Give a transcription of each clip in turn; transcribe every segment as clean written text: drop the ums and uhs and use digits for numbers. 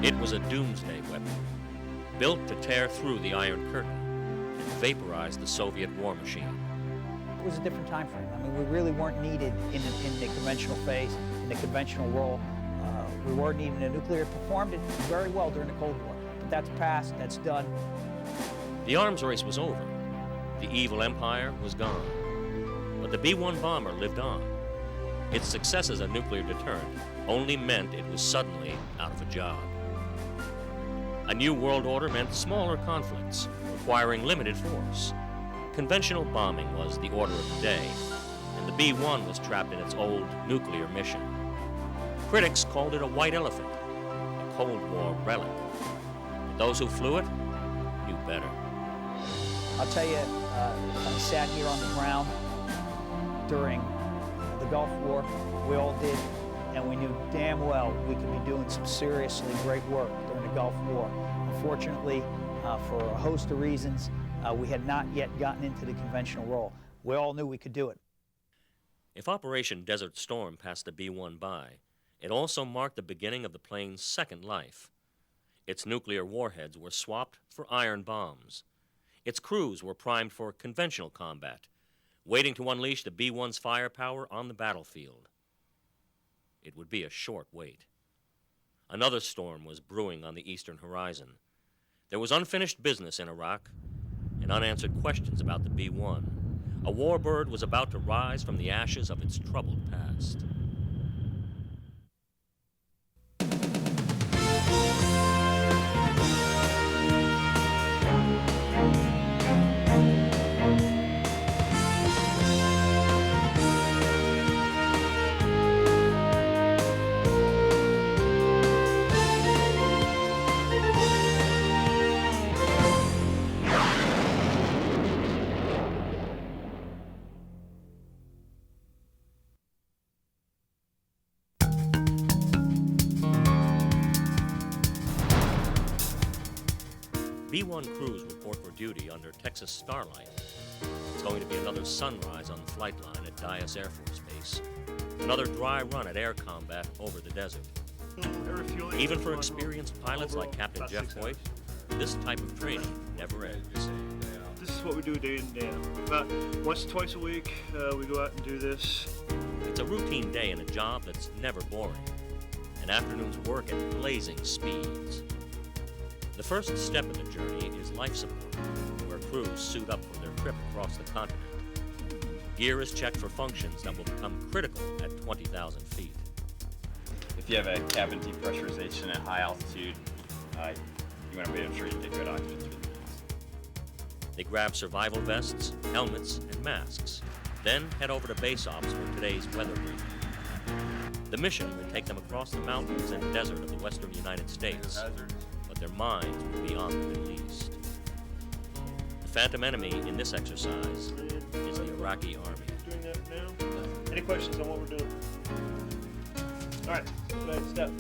It was a doomsday weapon, built to tear through the Iron Curtain and vaporize the Soviet war machine. It was a different time frame. I mean, we really weren't needed in the conventional phase, in the conventional role. We weren't needed in the nuclear. It performed it very well during the Cold War. But that's past, that's done. The arms race was over. The evil empire was gone. But the B-1 bomber lived on. Its success as a nuclear deterrent only meant it was suddenly out of a job. A new world order meant smaller conflicts, requiring limited force. Conventional bombing was the order of the day, and the B-1 was trapped in its old nuclear mission. Critics called it a white elephant, a Cold War relic. But those who flew it knew better. I'll tell you, I sat here on the ground during the Gulf War. We all did, and we knew damn well we could be doing some seriously great work during the Gulf War. Unfortunately, for a host of reasons, we had not yet gotten into the conventional role. We all knew we could do it. If Operation Desert Storm passed the B-1 by, it also marked the beginning of the plane's second life. Its nuclear warheads were swapped for iron bombs. Its crews were primed for conventional combat, waiting to unleash the B-1's firepower on the battlefield. It would be a short wait. Another storm was brewing on the eastern horizon. There was unfinished business in Iraq and unanswered questions about the B-1. A warbird was about to rise from the ashes of its troubled past. B-1 crews report for duty under Texas Starlight. It's going to be another sunrise on the flight line at Dyess Air Force Base. Another dry run at air combat over the desert. Even for experienced pilots like Captain Jeff Hoyt, this type of training never ends. This is what we do day in, day out. About once or twice a week, we go out and do this. It's a routine day in a job that's never boring. An afternoon's work at blazing speeds. The first step in the journey is life support, where crews suit up for their trip across the continent. Gear is checked for functions that will become critical at 20,000 feet. If you have a cabin depressurization at high altitude, you want to make sure you get good oxygen through the mask. They grab survival vests, helmets, and masks, then head over to base ops for today's weather briefing. The mission will take them across the mountains and desert of the western United States. But their minds will be on the Middle East. The phantom enemy in this exercise is the Iraqi army. Doing that now. Any questions on what we're doing? All right, go ahead, step.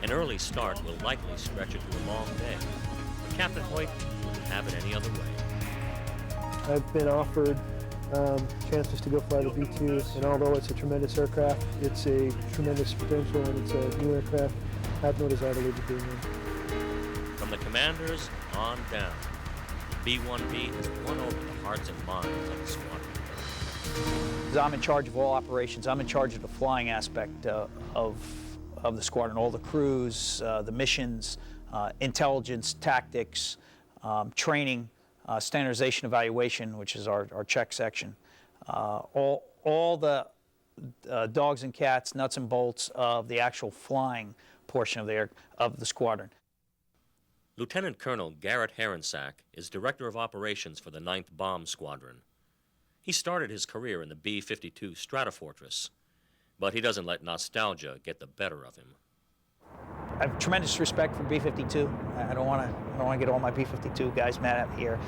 An early start will likely stretch into a long day, but Captain Hoyt wouldn't have it any other way. I've been offered chances to go fly the B-2, and although it's a tremendous aircraft, it's a tremendous potential, and it's a new aircraft, I have no desire to leave it being in. From the commanders on down, the B-1B has won over the hearts and minds of the squadron. I'm in charge of all operations. I'm in charge of the flying aspect of the squadron, all the crews, the missions, intelligence, tactics, training, standardization evaluation, which is our check section. All the dogs and cats, nuts and bolts of the actual flying portion of the squadron. Lieutenant Colonel Garrett Herensack is Director of Operations for the 9th Bomb Squadron. He started his career in the B-52 Stratofortress, but he doesn't let nostalgia get the better of him. I have tremendous respect for B-52. I don't want to get all my B-52 guys mad at me here.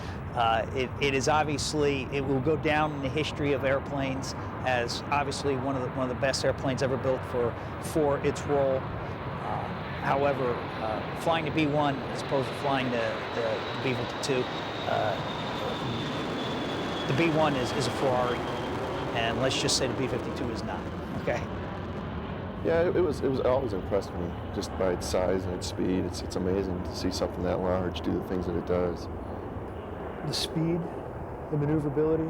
It is obviously, it will go down in the history of airplanes as obviously one of the best airplanes ever built for its role. However, flying the B-1 as opposed to flying the B-52, the B-1 is a Ferrari, and let's just say the B-52 is not, okay? Yeah, it was always impressed me just by its size and its speed. It's amazing to see something that large do the things that it does. The speed, the maneuverability,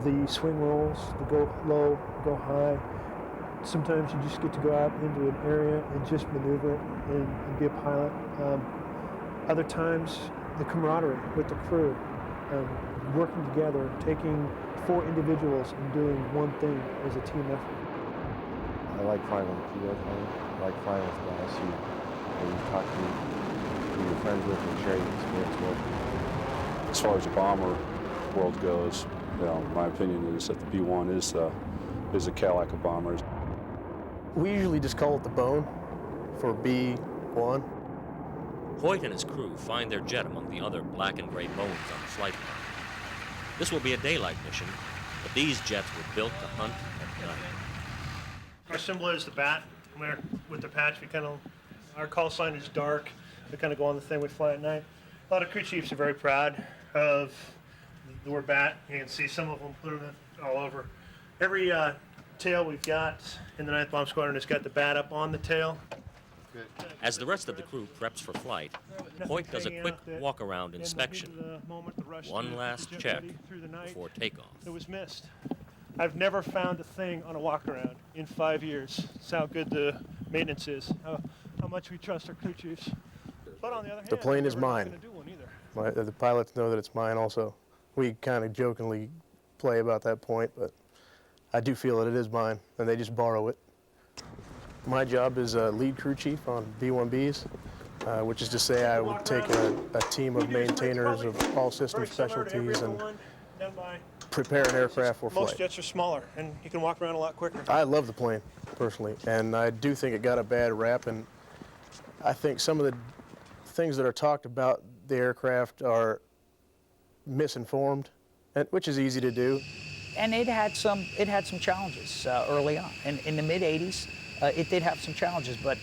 the swing rolls, the go low, go high. Sometimes you just get to go out into an area and just maneuver it and be a pilot. Other times, the camaraderie with the crew, working together, taking 4 individuals and doing one thing as a team effort. I like flying with you. I like flying with guys who you talk to, who you're friends with, and share your experience with. As far as the bomber world goes, you know, my opinion is that the B-1 is a Cadillac of bombers. We usually just call it the bone for B-1. Hoyt and his crew find their jet among the other black and gray bones on the flight line. This will be a daylight mission, but these jets were built to hunt at night. Our symbol is the bat. With the patch, our call sign is dark. We kind of go on the thing we fly at night. A lot of crew chiefs are very proud of the word bat. You can see some of them put it all over. Every tail we've got in the 9th Bomb Squadron has got the bat up on the tail. As the rest of the crew preps for flight, Hoyt does a quick walk-around inspection. One last check before takeoff. It was missed. I've never found a thing on a walk-around in 5 years. That's how good the maintenance is, how much we trust our crew chiefs. But on the other hand, The plane is we're not mine. gonna do one either. The pilots know that it's mine also. We kind of jokingly play about that point, but I do feel that it is mine, and they just borrow it. My job is lead crew chief on B-1Bs, which is to say I would take a team of maintainers of all system specialties and prepare an aircraft for flight. Most jets are smaller, and you can walk around a lot quicker. I love the plane, personally, and I do think it got a bad rap, and I think some of the things that are talked about the aircraft are misinformed, which is easy to do. And it had some challenges early on. In the mid-'80s, it did have some challenges, but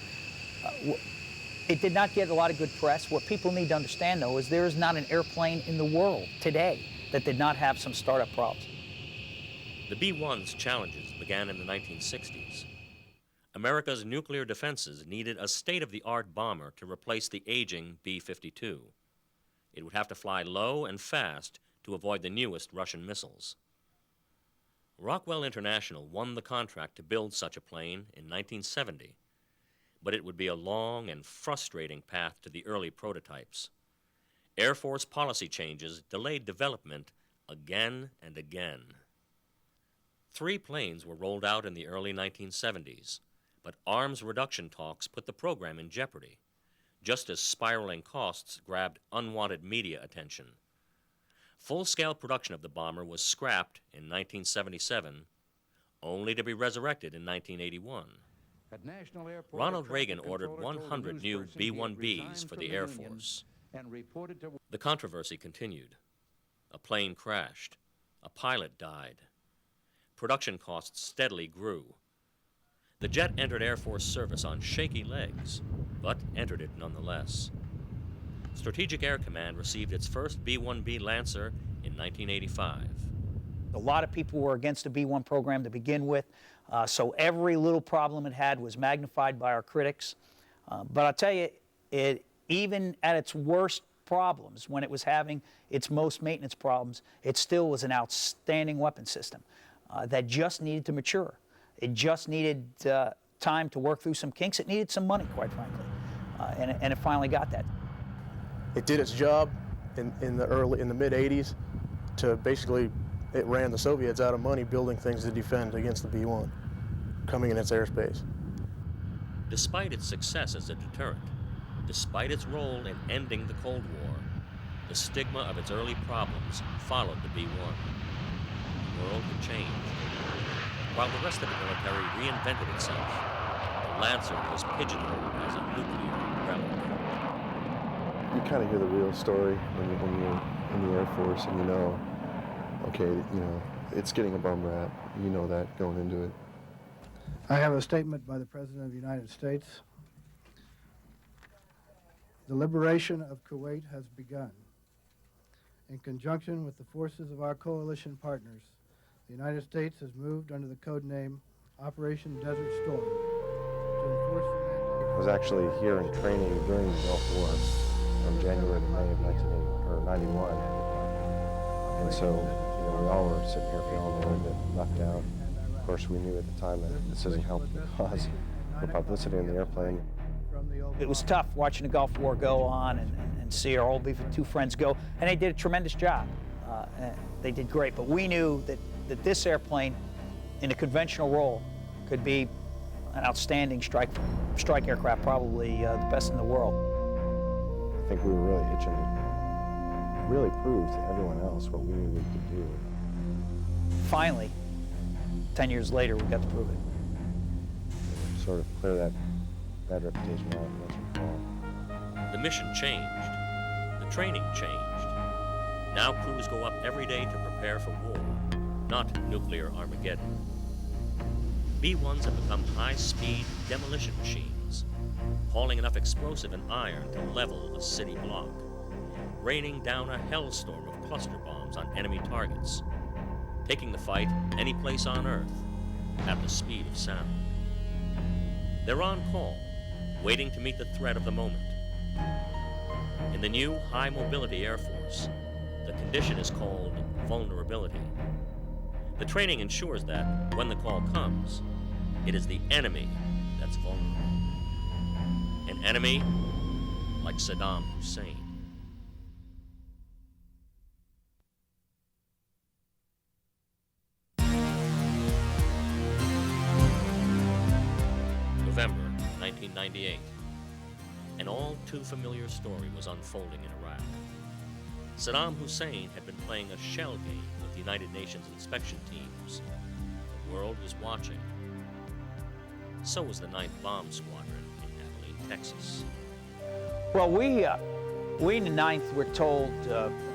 it did not get a lot of good press. What people need to understand, though, is there is not an airplane in the world today that did not have some startup problems. The B-1's challenges began in the 1960s. America's nuclear defenses needed a state-of-the-art bomber to replace the aging B-52. It would have to fly low and fast to avoid the newest Russian missiles. Rockwell International won the contract to build such a plane in 1970, but it would be a long and frustrating path to the early prototypes. Air Force policy changes delayed development again and again. 3 planes were rolled out in the early 1970s, but arms reduction talks put the program in jeopardy, just as spiraling costs grabbed unwanted media attention. Full-scale production of the bomber was scrapped in 1977, only to be resurrected in 1981. Ronald Reagan ordered 100 new B-1Bs for the Air Force. The controversy continued. A plane crashed. A pilot died. Production costs steadily grew. The jet entered Air Force service on shaky legs, but entered it nonetheless. Strategic Air Command received its first B-1B Lancer in 1985. A lot of people were against the B-1 program to begin with, so every little problem it had was magnified by our critics. But I'll tell you, even at its worst problems, when it was having its most maintenance problems, it still was an outstanding weapon system that just needed to mature. It just needed time to work through some kinks. It needed some money, quite frankly, and it finally got that. It did its job in the mid-'80s to basically, it ran the Soviets out of money building things to defend against the B-1 coming in its airspace. Despite its success as a deterrent, despite its role in ending the Cold War, the stigma of its early problems followed the B-1. The world had changed. While the rest of the military reinvented itself, the Lancer was pigeonholed as a nuclear relic. You kind of hear the real story when you're in the Air Force and you know, okay, you know, it's getting a bum rap. You know that going into it. I have a statement by the President of the United States. The liberation of Kuwait has begun. In conjunction with the forces of our coalition partners, the United States has moved under the code name Operation Desert Storm was actually here in training during the Gulf War from January to May of 91. And so, we all were sitting here feeling a little bit left out. Of course, we knew at the time that this isn't helping the cause for publicity in the airplane. It was tough watching the Gulf War go on and see our old two friends go, and they did a tremendous job. They did great, but we knew that this airplane, in a conventional role, could be an outstanding strike aircraft, probably the best in the world. I think we were really itching to really prove to everyone else what we knew we could do. Finally, 10 years later, we got to prove it. Sort of clear that bad reputation out and let it fall. The mission changed. The training changed. Now crews go up every day to prepare for war, not nuclear Armageddon. B-1s have become high-speed demolition machines, hauling enough explosive and iron to level a city block, raining down a hellstorm of cluster bombs on enemy targets, taking the fight any place on Earth at the speed of sound. They're on call, waiting to meet the threat of the moment. In the new high-mobility Air Force, the condition is called vulnerability. The training ensures that, when the call comes, it is the enemy that's vulnerable. An enemy like Saddam Hussein. November 1998. An all-too-familiar story was unfolding in Iraq. Saddam Hussein had been playing a shell game with the United Nations inspection teams. The world was watching. So was the 9th Bomb Squadron in Abilene, Texas. Well, we in the 9th were told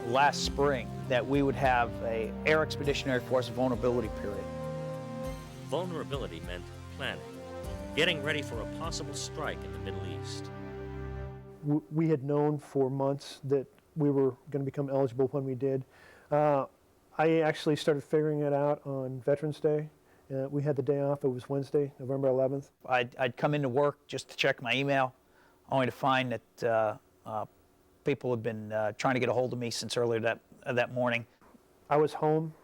last spring that we would have an Air Expeditionary Force vulnerability period. Vulnerability meant planning, getting ready for a possible strike in the Middle East. We had known for months that we were going to become eligible when we did. I actually started figuring it out on Veterans Day. We had the day off. It was Wednesday, November 11th. I'd come into work just to check my email, only to find that people had been trying to get a hold of me since earlier that morning. I was home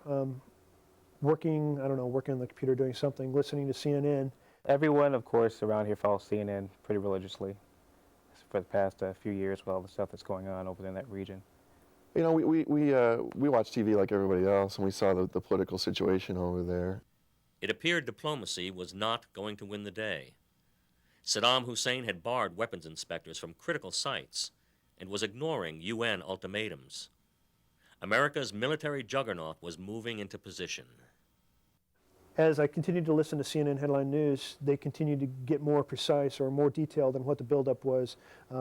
working, working on the computer doing something, listening to CNN. Everyone, of course, around here follows CNN pretty religiously for the past few years with all the stuff that's going on over there in that region. We watch TV like everybody else, and we saw the political situation over there. It appeared diplomacy was not going to win the day. Saddam Hussein had barred weapons inspectors from critical sites and was ignoring UN ultimatums. America's military juggernaut was moving into position. As I continued to listen to CNN headline news, they continued to get more precise or more detailed than what the buildup was.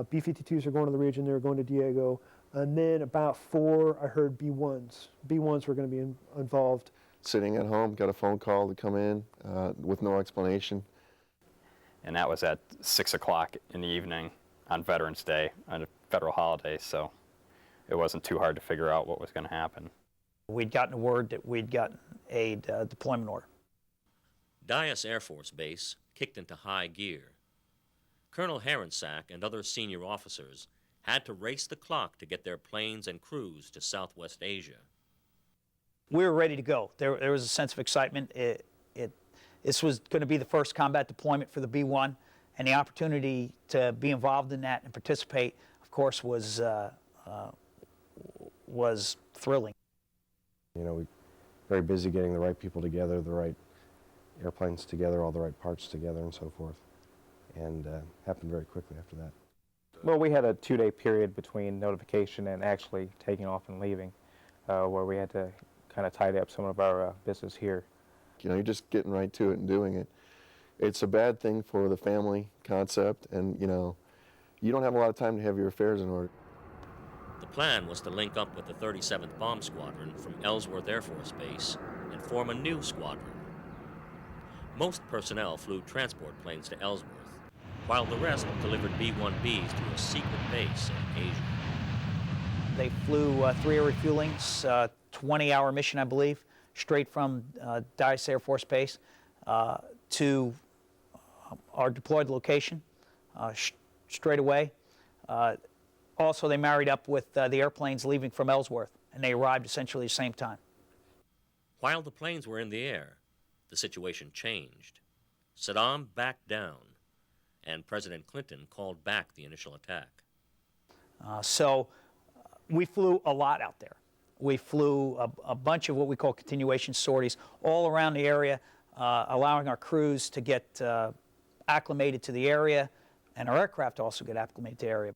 B-52s are going to the region, they were going to Diego. And then about 4, I heard B-1s. B-1s were going to be involved. Sitting at home, got a phone call to come in with no explanation. And that was at 6 o'clock in the evening on Veterans Day, on a federal holiday, so it wasn't too hard to figure out what was going to happen. We'd gotten word that we'd gotten a deployment order. Dyess Air Force Base kicked into high gear. Colonel Herensack and other senior officers had to race the clock to get their planes and crews to Southwest Asia. We were ready to go. There was a sense of excitement. This was going to be the first combat deployment for the B-1, and the opportunity to be involved in that and participate, of course, was thrilling. We were very busy getting the right people together, the right airplanes together, all the right parts together, and so forth. And happened very quickly after that. Well, we had a 2-day period between notification and actually taking off and leaving, where we had to kind of tidy up some of our business here. You're just getting right to it and doing it. It's a bad thing for the family concept, and you don't have a lot of time to have your affairs in order. The plan was to link up with the 37th Bomb Squadron from Ellsworth Air Force Base and form a new squadron. Most personnel flew transport planes to Ellsworth, while the rest delivered B-1Bs to a secret base in Asia. They flew 3 air refuelings, 20-hour mission, I believe, straight from Dyess Air Force Base to our deployed location straight away. Also, they married up with the airplanes leaving from Ellsworth, and they arrived essentially at the same time. While the planes were in the air, the situation changed. Saddam backed down, and President Clinton called back the initial attack. So we flew a lot out there. We flew a bunch of what we call continuation sorties all around the area, allowing our crews to get acclimated to the area, and our aircraft also get acclimated to the area.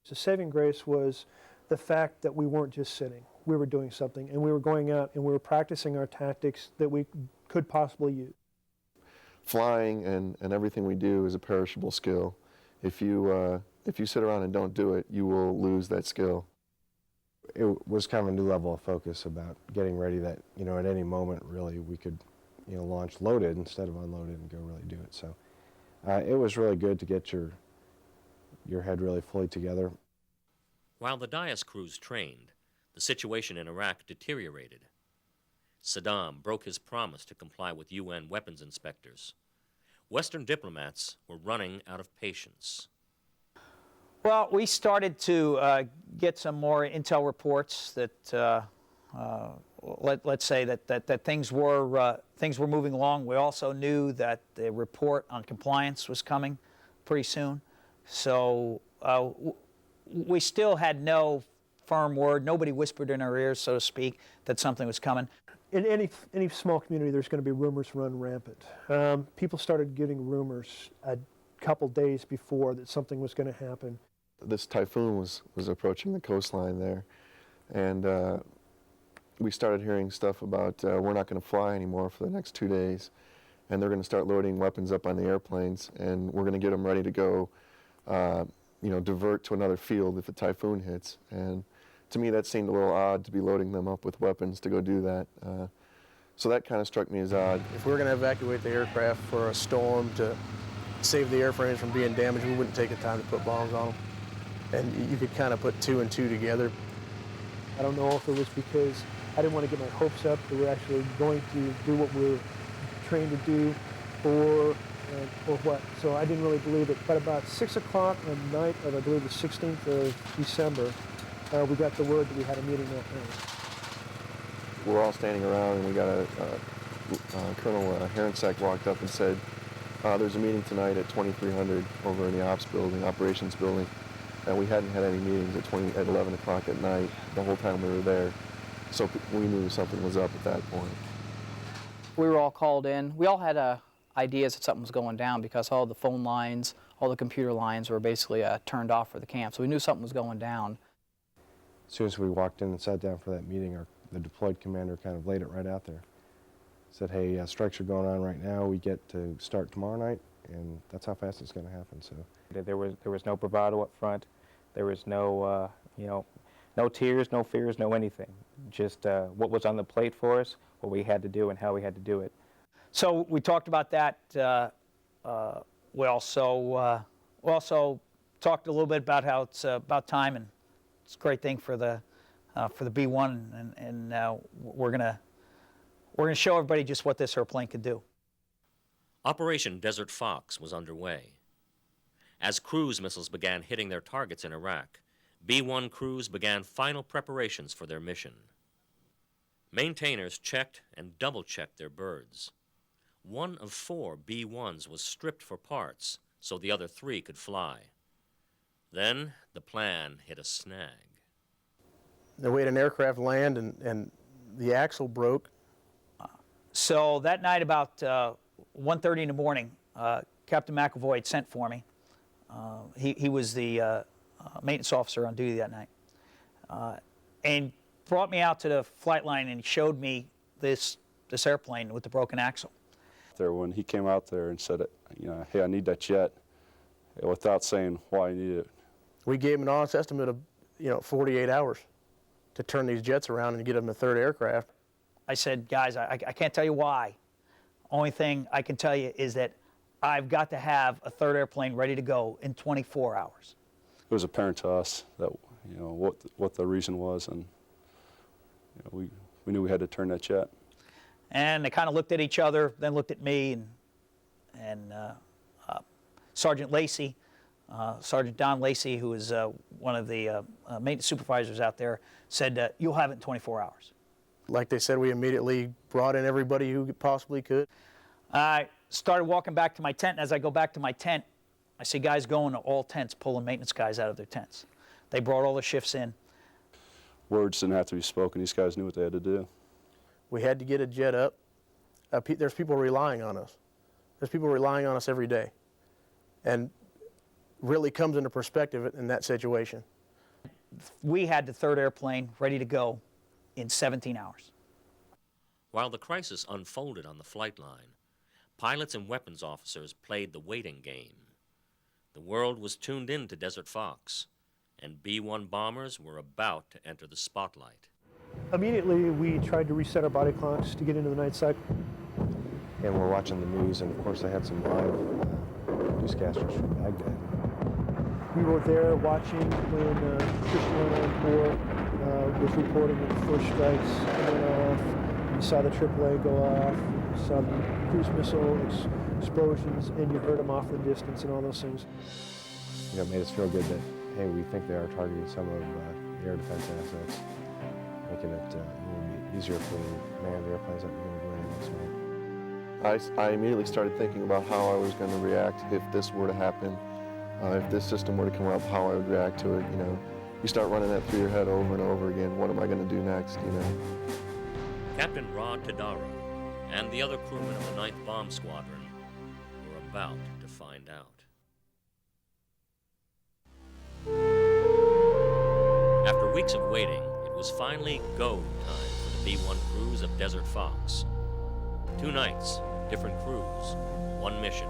The saving grace was the fact that we weren't just sitting. We were doing something, and we were going out and we were practicing our tactics that we could possibly use. Flying and everything we do is a perishable skill. If you sit around and don't do it, you will lose that skill. It was kind of a new level of focus about getting ready that, at any moment, really, we could, launch loaded instead of unloaded and go really do it. So it was really good to get your head really fully together. While the Dias crews trained, the situation in Iraq deteriorated. Saddam broke his promise to comply with UN weapons inspectors. Western diplomats were running out of patience. Well, we started to get some more intel reports that, let's say that things were moving along. We also knew that the report on compliance was coming pretty soon. So we still had no firm word. Nobody whispered in our ears, so to speak, that something was coming. In any small community, there's going to be rumors run rampant. People started getting rumors a couple days before that something was going to happen. This typhoon was approaching the coastline there, and we started hearing stuff about we're not going to fly anymore for the next 2 days, and they're going to start loading weapons up on the airplanes, and we're going to get them ready to go, divert to another field if a typhoon hits. And to me, that seemed a little odd to be loading them up with weapons to go do that. So that kind of struck me as odd. If we were going to evacuate the aircraft for a storm to save the airframes from being damaged, we wouldn't take the time to put bombs on them. And you could kind of put 2 and 2 together. I don't know if it was because I didn't want to get my hopes up that we're actually going to do what we're trained to do, or what. So I didn't really believe it. But about 6 o'clock on the night of, I believe, the 16th of December, we got the word that we had a meeting that night. We're all standing around, and we got Colonel Herensack walked up and said, there's a meeting tonight at 2300 over in the ops building, operations building. And we hadn't had any meetings at 11 o'clock at night the whole time we were there. So we knew something was up at that point. We were all called in. We all had ideas that something was going down because all the phone lines, all the computer lines were basically turned off for the camp. So we knew something was going down. As soon as we walked in and sat down for that meeting, the deployed commander kind of laid it right out there. Said, hey, strikes are going on right now. We get to start tomorrow night, and that's how fast it's going to happen. So there was no bravado up front. There was no, no tears, no fears, no anything. Just what was on the plate for us, what we had to do, and how we had to do it. So we talked about that. We also talked a little bit about how it's about time, and it's a great thing for the B-1, and we're gonna show everybody just what this airplane could do. Operation Desert Fox was underway. As cruise missiles began hitting their targets in Iraq, B-1 crews began final preparations for their mission. Maintainers checked and double-checked their birds. 1 of 4 B-1s was stripped for parts so the other 3 could fly. Then the plan hit a snag. We had an aircraft land, and the axle broke. So that night about 1:30 in the morning, Captain McAvoy had sent for me. He was the maintenance officer on duty that night, and brought me out to the flight line, and he showed me this airplane with the broken axle. When he came out there and said, hey, I need that jet, without saying why I needed it. We gave him an honest estimate of 48 hours to turn these jets around and get them a third aircraft. I said, guys, I can't tell you why. Only thing I can tell you is that I've got to have a third airplane ready to go in 24 hours. It was apparent to us that what the reason was, and we knew we had to turn that jet. And they kind of looked at each other, then looked at me, and Sergeant Lacey Sergeant Don Lacey, who is one of the maintenance supervisors out there, said, you'll have it in 24 hours. Like they said, we immediately brought in everybody who possibly could. I started walking back to my tent, and as I go back to my tent, I see guys going to all tents, pulling maintenance guys out of their tents. They brought all the shifts in. Words didn't have to be spoken. These guys knew what they had to do. We had to get a jet up. There's people relying on us. There's people relying on us every day. And really comes into perspective in that situation. We had the third airplane ready to go in 17 hours. While the crisis unfolded on the flight line, pilots and weapons officers played the waiting game. The world was tuned in to Desert Fox, and B-1 bombers were about to enter the spotlight. Immediately, we tried to reset our body clocks to get into the night cycle. And we're watching the news, and of course they had some live newscasters from Baghdad. We were there watching when Christian was reporting that the first strikes went off. You saw the AAA go off, you saw the cruise missile explosions, and you heard them off in the distance and all those things. You know, it made us feel good that, hey, we think they are targeting some of the air defense assets, making it easier for the manned airplanes that we're going to do anything next month. I immediately started thinking about how I was going to react if this were to happen. If this system were to come up, how I would react to it, you know. You start running that through your head over and over again. What am I going to do next, you know? Captain Rod Tadaro and the other crewmen of the 9th Bomb Squadron were about to find out. After weeks of waiting, it was finally go time for the B-1 crews of Desert Fox. 2 nights, different crews, one mission: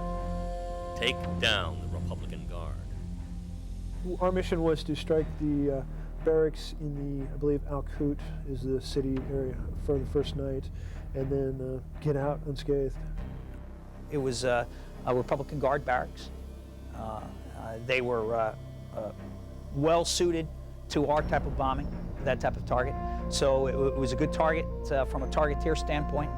take down the Republican Guard. Our mission was to strike the barracks in the, I believe, Al-Qut is the city area for the first night, and then get out unscathed. It was a Republican Guard barracks. They were well suited to our type of bombing, that type of target. So it was a good target from a targeteer standpoint.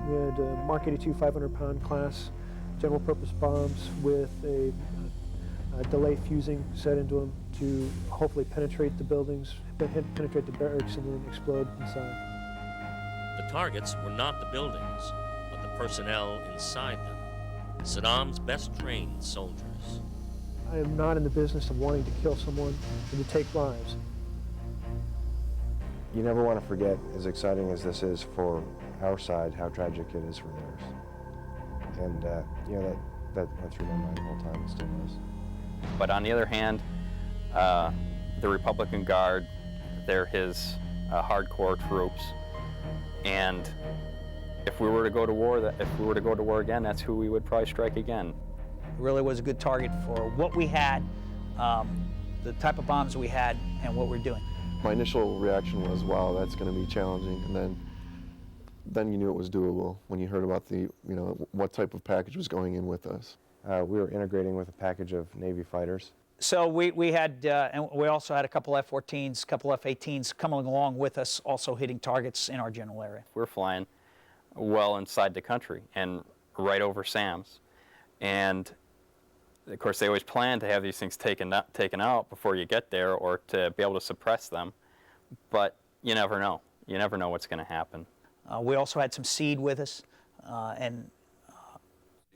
We had Mark 82 500-pound class general purpose bombs with a delay fusing set into them to hopefully penetrate the buildings, penetrate the barracks, and then explode inside. The targets were not the buildings, but the personnel inside them, Saddam's best trained soldiers. I am not in the business of wanting to kill someone and to take lives. You never want to forget, as exciting as this is for our side, how tragic it is for theirs. And, you know, that went through my mind the whole time, it still does. But on the other hand, the Republican Guard, they're his hardcore troops. And if we were to go to war, again, that's who we would probably strike again. It really was a good target for what we had, the type of bombs we had, and what we're doing. My initial reaction was, wow, that's going to be challenging. And then you knew it was doable when you heard about the, you know, what type of package was going in with us. We were integrating with a package of Navy fighters. So we had, and we also had a couple F-14s, a couple F-18s coming along with us, also hitting targets in our general area. We're flying well inside the country and right over SAMs. And of course, they always plan to have these things taken out before you get there, or to be able to suppress them. But you never know. You never know what's going to happen. We also had some SEAD with us, and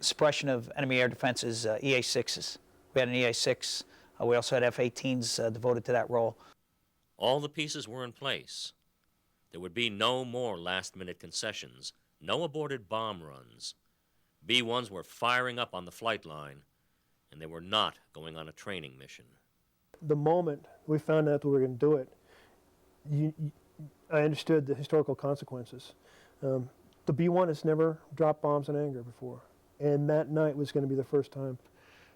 suppression of enemy air defenses, EA-6s. We had an EA-6. We also had F-18s devoted to that role. All the pieces were in place. There would be no more last-minute concessions, no aborted bomb runs. B-1s were firing up on the flight line, and they were not going on a training mission. The moment we found out that we were going to do it, I understood the historical consequences. The B-1 has never dropped bombs in anger before, and that night was going to be the first time.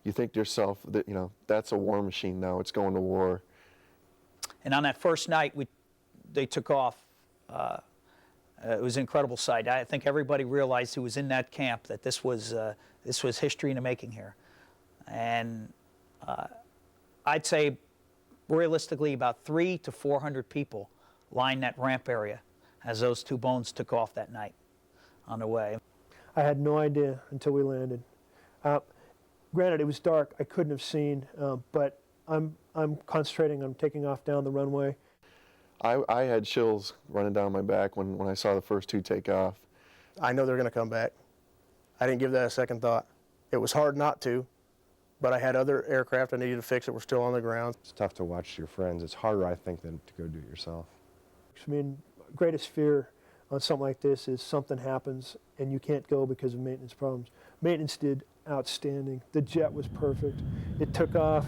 You think to yourself that, you know, that's a war machine now, it's going to war. And on that first night, they took off. It was an incredible sight. I think everybody realized who was in that camp that this was history in the making here. And I'd say realistically about 300 to 400 people lined that ramp area as those two bones took off that night on the way. I had no idea until we landed. Granted, it was dark. I couldn't have seen, but I'm concentrating on taking off down the runway. I had chills running down my back when I saw the first two take off. I know they're going to come back. I didn't give that a second thought. It was hard not to, but I had other aircraft I needed to fix that were still on the ground. It's tough to watch your friends. It's harder, I think, than to go do it yourself. I mean, greatest fear on something like this is something happens and you can't go because of maintenance problems. Maintenance did outstanding. The jet was perfect. It took off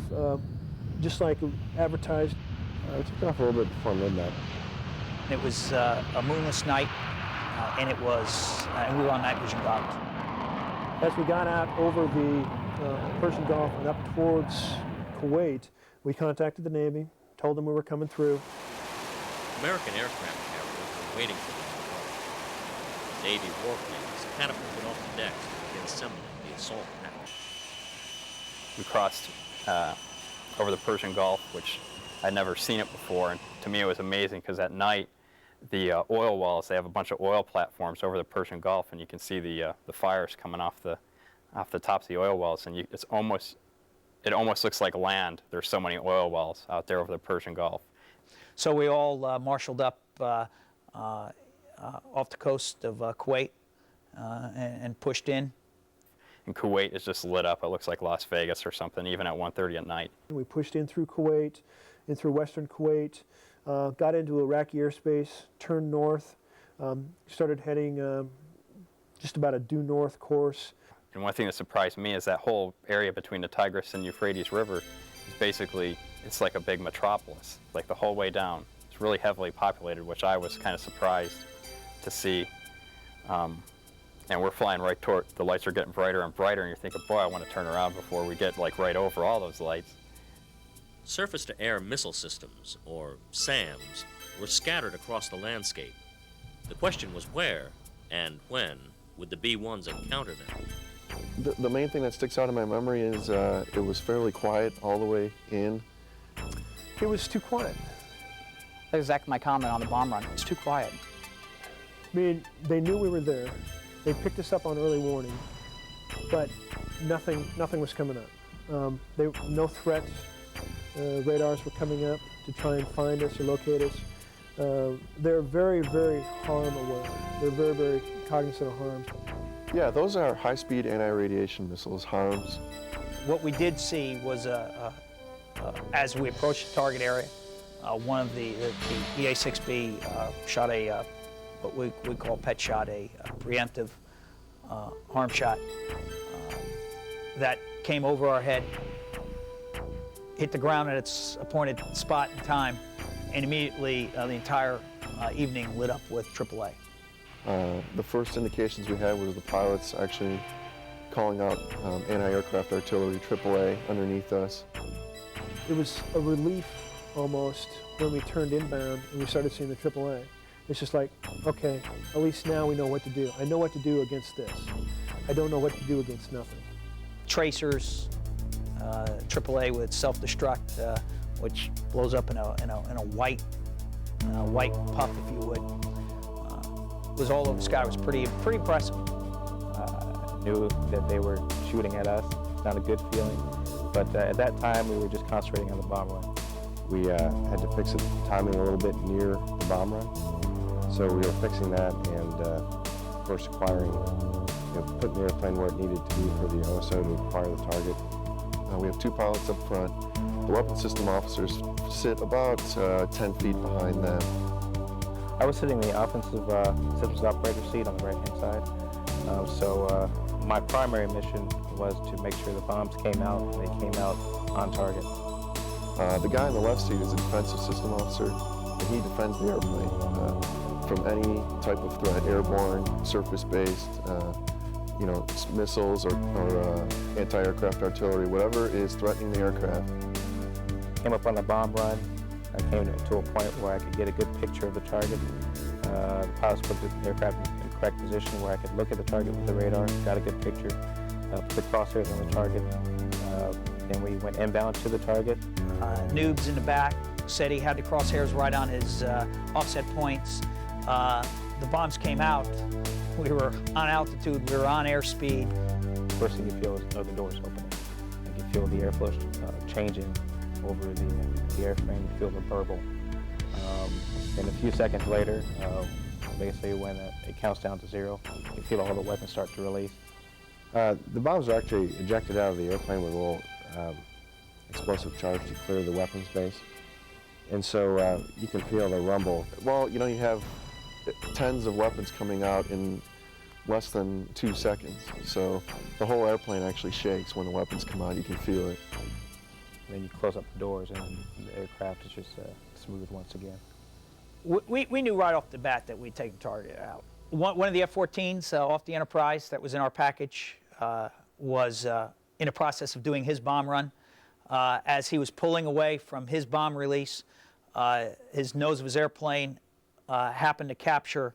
just like advertised. It took off a little bit before midnight. It was a moonless night, and we were on night vision goggles. As we got out over the Persian Gulf and up towards Kuwait, we contacted the Navy, told them we were coming through. American aircraft carriers were waiting for them. The Navy warplanes catapulted off the decks to begin assembling the assault package. We crossed over the Persian Gulf, which I'd never seen it before, and to me it was amazing because at night the oil wells, they have a bunch of oil platforms over the Persian Gulf, and you can see the fires coming off the tops of the oil wells, and it almost looks like land. There's so many oil wells out there over the Persian Gulf. So we all marshaled up off the coast of Kuwait and pushed in. And Kuwait is just lit up. It looks like Las Vegas or something, even at 1:30 at night. We pushed in through Kuwait, in through western Kuwait, got into Iraqi airspace, turned north, started heading just about a due north course. And one thing that surprised me is that whole area between the Tigris and Euphrates River is basically, it's like a big metropolis, like the whole way down. It's really heavily populated, which I was kind of surprised to see. And we're flying right toward, the lights are getting brighter and brighter, and you're thinking, boy, I want to turn around before we get like right over all those lights. Surface-to-air missile systems, or SAMs, were scattered across the landscape. The question was where and when would the B-1s encounter them? The main thing that sticks out in my memory is it was fairly quiet all the way in. It was too quiet. That's exactly my comment on the bomb run. It's too quiet. I mean, they knew we were there. They picked us up on early warning, but nothing was coming up. No threats. Radars were coming up to try and find us or locate us. They're very, very harm aware. They're very, very cognizant of harm. Yeah, those are high-speed anti-radiation missiles, HARMs. What we did see was, as we approached the target area, one of the EA-6B shot what we call pet shot, a preemptive harm shot that came over our head, hit the ground at its appointed spot and time, and immediately the entire evening lit up with AAA. The first indications we had was the pilots actually calling out anti-aircraft artillery, AAA, underneath us. It was a relief almost when we turned inbound and we started seeing the AAA. It's just like, okay, at least now we know what to do. I know what to do against this. I don't know what to do against nothing. Tracers, AAA with self-destruct, which blows up in a white puff, if you would. Was all over the sky. It was pretty impressive. Knew that they were shooting at us. Not a good feeling. But at that time, we were just concentrating on the bomb run. We had to fix the timing a little bit near the bomb run. So we were fixing that and, of course, acquiring, putting the airplane where it needed to be for the OSO to acquire the target. We have two pilots up front. The weapon system officers sit about 10 feet behind them. I was sitting in the offensive systems operator seat on the right-hand side. So my primary mission was to make sure the bombs came out, and they came out on target. The guy in the left seat is a defensive system officer, and he defends the airplane from any type of threat, airborne, surface-based, missiles or anti-aircraft artillery, whatever is threatening the aircraft. Came up on the bomb run. I came to a point where I could get a good picture of the target. The pilots put the aircraft in the correct position where I could look at the target with the radar, got a good picture, put the crosshairs on the target. Then we went inbound to the target. Noobs in the back said he had the crosshairs right on his offset points. The bombs came out. We were on altitude, we were on airspeed. First thing you feel is, the door's opening. You can feel the airflow changing over the airframe. You feel the burble. And a few seconds later, basically when it counts down to 0, you feel all the weapons start to release. The bombs are actually ejected out of the airplane with a little explosive charge to clear the weapons base. And so you can feel the rumble. Well, you know, you have tens of weapons coming out in less than 2 seconds. So the whole airplane actually shakes when the weapons come out. You can feel it. And then you close up the doors and the aircraft is just smooth once again. We knew right off the bat that we'd taken target out. One of the F-14s off the Enterprise that was in our package was in the process of doing his bomb run. As he was pulling away from his bomb release, his nose of his airplane happened to capture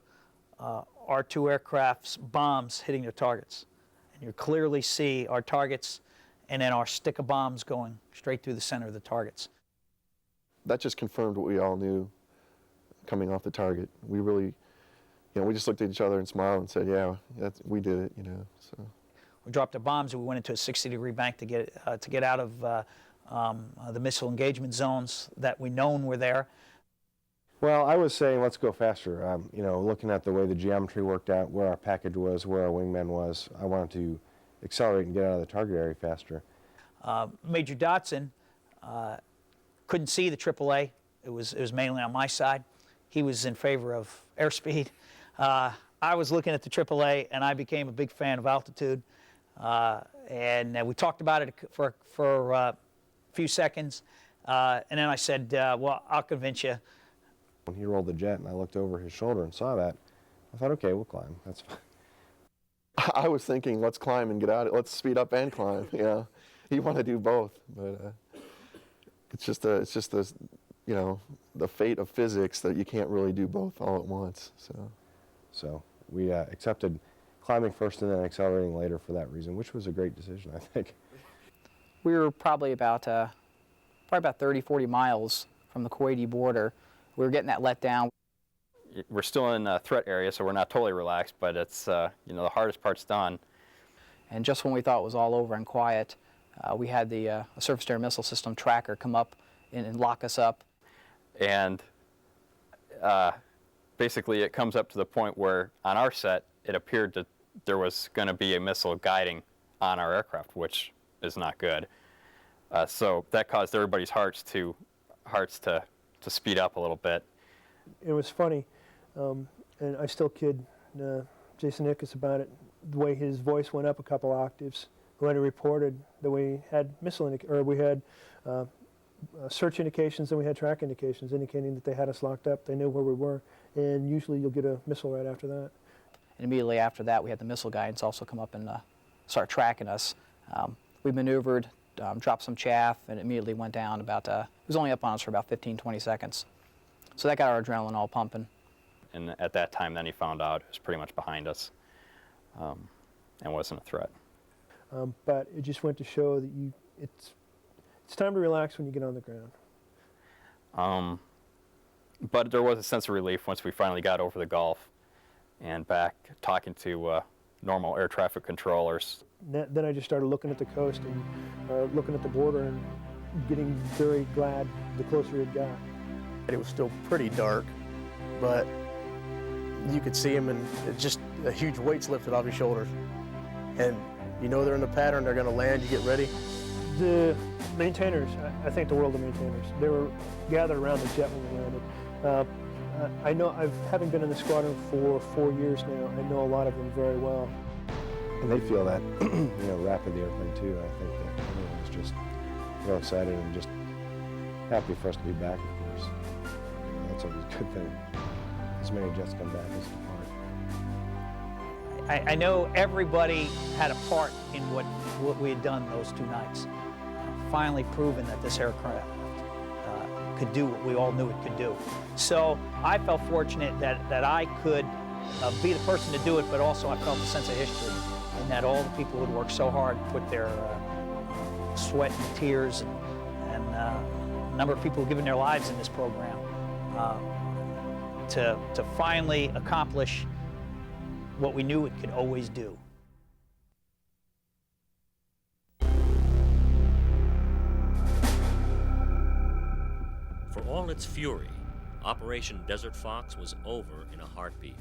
our 2 aircraft's bombs hitting their targets. And you clearly see our targets and then our stick of bombs going straight through the center of the targets. That just confirmed what we all knew coming off the target. We really, you know, we just looked at each other and smiled and said, yeah, we did it, you know. So we dropped the bombs and we went into a 60-degree bank to get out of the missile engagement zones that we known were there. Well, I was saying let's go faster. You know, looking at the way the geometry worked out, where our package was, where our wingman was, I wanted to accelerate and get out of the target area faster. Major Dotson couldn't see the AAA. It was mainly on my side. He was in favor of airspeed. I was looking at the AAA, and I became a big fan of altitude. And we talked about it for a few seconds, and then I said, well, I'll convince you. When he rolled the jet and I looked over his shoulder and saw that, I thought, okay, we'll climb. That's fine. I was thinking, let's climb and get out. Let's speed up and climb. You know, you want to do both, but it's just the, you know, the fate of physics that you can't really do both all at once. So we accepted climbing first and then accelerating later for that reason, which was a great decision, I think. We were probably about 30, 40 miles from the Kuwaiti border. We were getting that let down. We're still in a threat area, so we're not totally relaxed, but it's, you know, the hardest part's done. And just when we thought it was all over and quiet, we had the surface-to-air missile system tracker come up and lock us up. And basically it comes up to the point where on our set it appeared that there was going to be a missile guiding on our aircraft, which is not good. So that caused everybody's hearts to speed up a little bit. It was funny, and I still kid Jason Ickes about it, the way his voice went up a couple octaves when he reported that we had search indications and we had track indications indicating that they had us locked up. They knew where we were, and usually you'll get a missile right after that. And immediately after that, we had the missile guidance also come up and start tracking us. We maneuvered, dropped some chaff, and immediately went down about, it was only up on us for about 15, 20 seconds. So that got our adrenaline all pumping. And at that time, then he found out it was pretty much behind us and wasn't a threat. But it just went to show that it's time to relax when you get on the ground. But there was a sense of relief once we finally got over the Gulf and back talking to normal air traffic controllers. Then I just started looking at the coast and looking at the border and getting very glad the closer it got. It was still pretty dark, but you could see them, and it's just a huge weight's lifted off your shoulders. And you know they're in the pattern, they're going to land, you get ready. The maintainers, I think the world of maintainers, they were gathered around the jet when we landed. I know, having been in the squadron for 4 years now, I know a lot of them very well. And they feel that, you know, rapid the airplane too. I think that everyone was just real excited and just happy for us to be back, of course. That's always a good thing. As many jets come back as depart. I know everybody had a part in what we had done those 2 nights. Finally proven that this aircraft could do what we all knew it could do. So I felt fortunate that I could be the person to do it, but also I felt a sense of history, and that all the people who had worked so hard, put their sweat and tears, and a number of people giving their lives in this program to finally accomplish what we knew it could always do. all its fury, Operation Desert Fox was over in a heartbeat.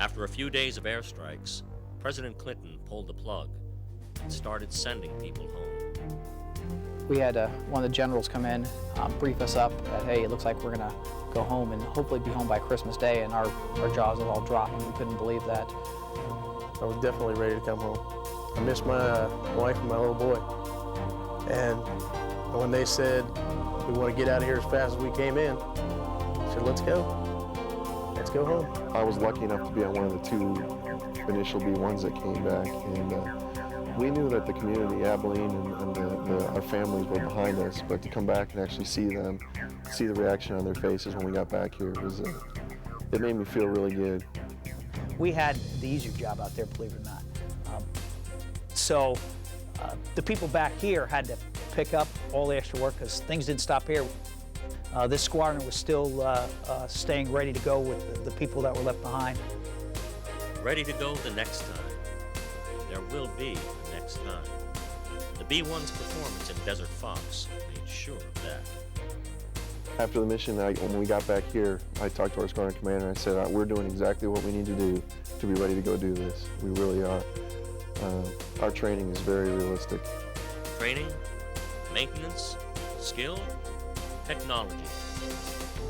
After a few days of airstrikes, President Clinton pulled the plug and started sending people home. We had one of the generals come in, brief us up that, hey, it looks like we're going to go home and hopefully be home by Christmas Day, and our jaws was all dropping. We couldn't believe that. I was definitely ready to come home. I missed my wife and my little boy. And when they said, we want to get out of here as fast as we came in, I said, let's go. Let's go home. I was lucky enough to be on one of the 2 initial B-1s that came back, and we knew that the community, Abilene, and our families were behind us, but to come back and actually see them, see the reaction on their faces when we got back here, it made me feel really good. We had the easier job out there, believe it or not. So the people back here had to pick up all the extra work because things didn't stop here. This squadron was still staying ready to go with the people that were left behind. Ready to go the next time. There will be the next time. The B-1's performance in Desert Fox made sure of that. After the mission, when we got back here, I talked to our squadron commander and I said, we're doing exactly what we need to do to be ready to go do this. We really are. Our training is very realistic. Training, maintenance, skill, technology.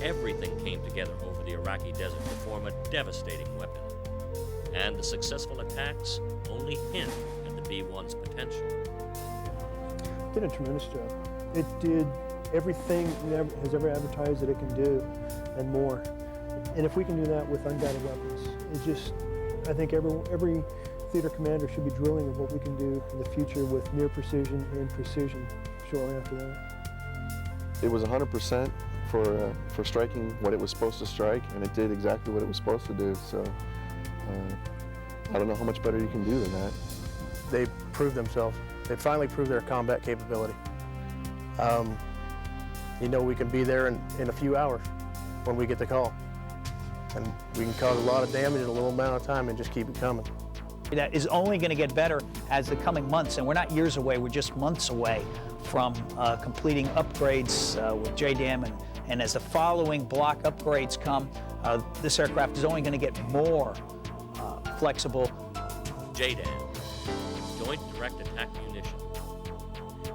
Everything came together over the Iraqi desert to form a devastating weapon. And the successful attacks only hint at the B-1's potential. It did a tremendous job. It did everything it has ever advertised that it can do and more. And if we can do that with unguided weapons, I think every theater commander should be drilling of what we can do in the future with near precision and precision shortly after that. It was 100% for striking what it was supposed to strike, and it did exactly what it was supposed to do. So I don't know how much better you can do than that. They proved themselves. They finally proved their combat capability. You know, we can be there in a few hours when we get the call. And we can cause a lot of damage in a little amount of time and just keep it coming. That is only going to get better as the coming months, and we're not years away, we're just months away from completing upgrades with JDAM, and as the following block upgrades come, this aircraft is only going to get more flexible. JDAM, Joint Direct Attack Munition.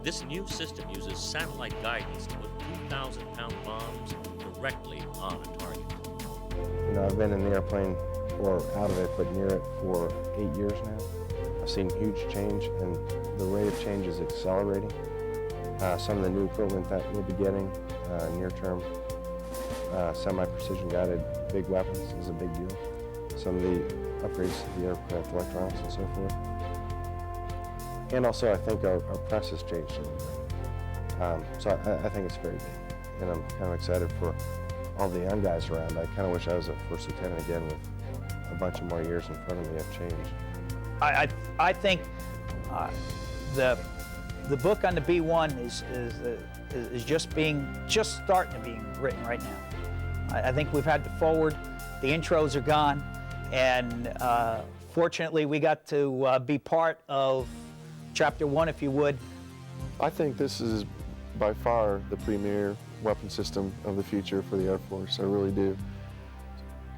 This new system uses satellite guidance to put 2,000-pound bombs directly on a target. You know, I've been in the airplane, or out of it, but near it for 8 years now. I've seen huge change, and the rate of change is accelerating. Some of the new equipment that we'll be getting near-term, semi-precision guided big weapons is a big deal. Some of the upgrades to the aircraft electronics and so forth. And also, I think our press has changed a little bit. So I think it's very big, and I'm kind of excited for all the young guys around. I kind of wish I was a first lieutenant again with a bunch of more years in front of me of change. I think the book on the B-1 is just starting to be written right now. I think we've had the forward, the intros are gone, and fortunately we got to be part of Chapter 1, if you would. I think this is by far the premier weapon system of the future for the Air Force. I really do.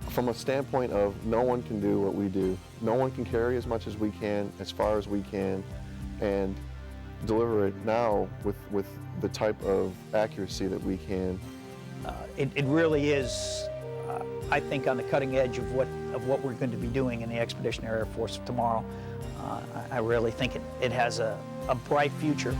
From a standpoint of no one can do what we do. No one can carry as much as we can, as far as we can, and deliver it now with the type of accuracy that we can. It really is, I think, on the cutting edge of what we're going to be doing in the Expeditionary Air Force tomorrow. I really think it has a bright future.